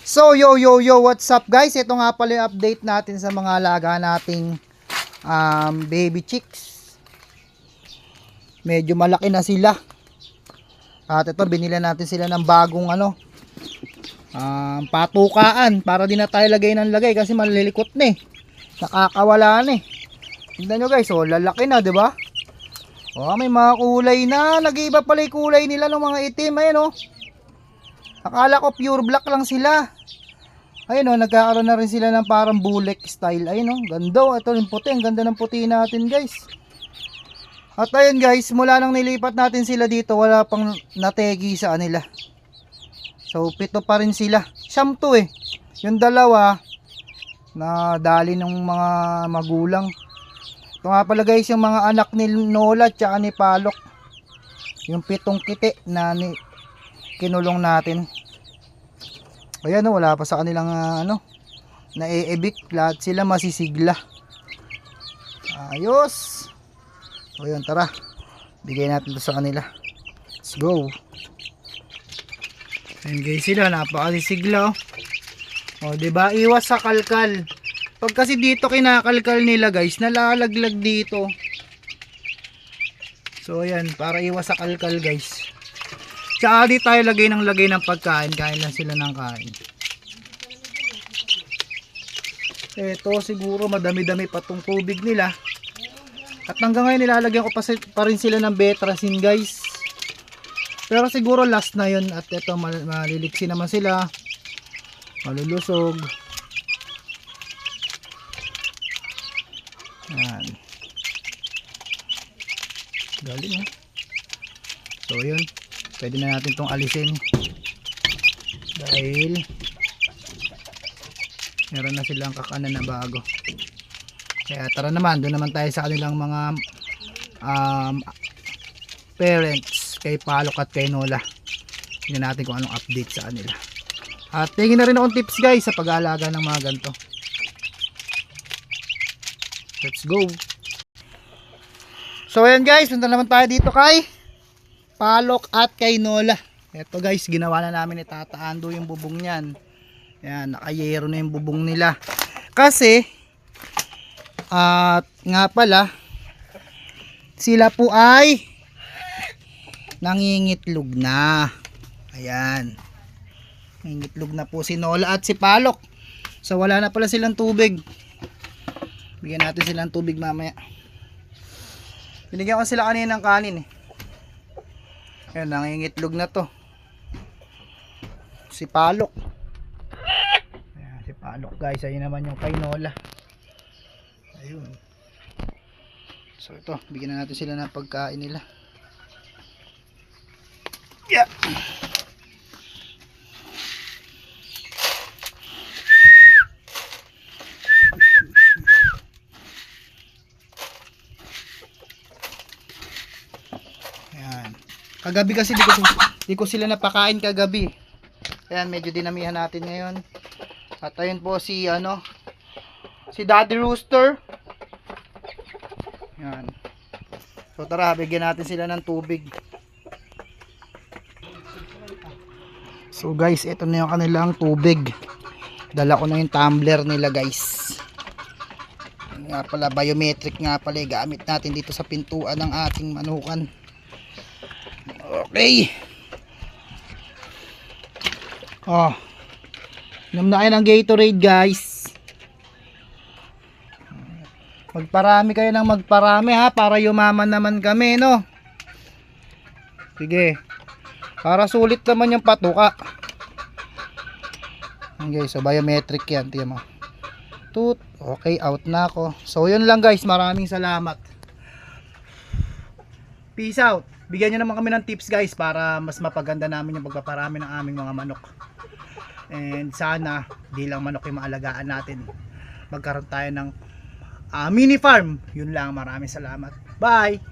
So yo, what's up guys? Ito nga pala yung update natin sa mga alaga nating baby chicks. Medyo malaki na sila. At ito, binila natin sila ng bagong patukaan para di na tayo lagay ng lagay kasi malilikot na eh. Nakakawala na eh. Tignan nyo guys, oh, lalaki na, 'di ba? Oh, may mga kulay na, nag-iiba pala yung kulay nila ng mga itim, ayun oh. Akala ko pure black lang sila. Ayun oh, nagkakaroon na rin sila ng parang bulek style. Ayun oh, ganda oh. Ito rin puti, ang ganda ng puti natin guys. At ayun guys, mula nang nilipat natin sila dito, wala pang nategi sa kanila. So 7 pa rin sila. Siyam to eh. Yung dalawa na dali ng mga magulang. Ito nga pala guys yung mga anak ni Nola at ni Palok. Yung 7 kiti na kinulong natin. Ayan oh, wala pa sa kanilang na-evict. Lahat sila masisigla. Ayos. So yun, tara. Bigay natin to sa kanila. Let's go. Ayan guys sila, napakasisigla oh. O diba, iwas sa kalkal. Pag kasi dito kinakalkal nila guys, nalalaglag dito. So ayan, para iwas sa kalkal guys. Tsaka di tayo lagay ng pagkain, kain lang sila ng kain. Eto siguro madami-dami pa tong tubig nila. At hanggang ngayon nilalagyan ko pa rin sila ng Betrasin guys. Pero siguro last na yun. At eto maliliksi naman sila, malulusog. Ayan. Galing So yun, pwede na natin tong alisin dahil meron na silang kakanan na bago. Kaya tara naman, doon naman tayo sa kanilang mga parents, kay Palok at kay Nola. Tingnan natin kung anong update sa kanila. At tingin na rin akong tips guys sa pag-aalaga ng mga ganito. Let's go. So ayan guys, punta naman tayo dito kay Palok at kay Nola. Ito guys, ginawa na namin ni Tata Ando yung bubong niyan. Ayan, nakayero na yung bubong nila. Kasi nga pala, sila po ay nangingitlog na. Ayan, nangingitlog na po si Nola at si Palok. So wala na pala silang tubig. Bigyan natin sila ng tubig mamaya. Binigyan ko sila kanina ng kanin eh. Ayan, nangingitlog na to si Palok. Ayan, si Palok guys. Ayun naman yung kay Nola. Ayun. So ito, bigyan na natin sila ng pagkain nila. Yeah. Ayan. Kagabi kasi di ko sila napakain kagabi. Ayan, medyo dinamihan natin ngayon. At ayun po si si Daddy Rooster. Ayan. So tara, bigyan natin sila ng tubig. So guys, ito na yung kanilang tubig. Dala ko na yung tumbler nila guys. Nga pala, biometric nga pala, gamit natin dito sa pintuan ng ating manukan. Okay. Oh, inom na kayo ng Gatorade guys. Magparami kayo ng magparami ha, para yumaman naman kami no. Sige, para sulit naman yung patuka. Okay, so biometric yan, tiyan mo. Okay, out na ako. So yun lang guys, maraming salamat. Peace out. Bigyan nyo naman kami ng tips guys para mas mapaganda namin yung pagpaparami ng aming mga manok. And sana di lang manok yung maalagaan natin, magkaroon tayo ng mini farm. Yun lang, maraming salamat. Bye.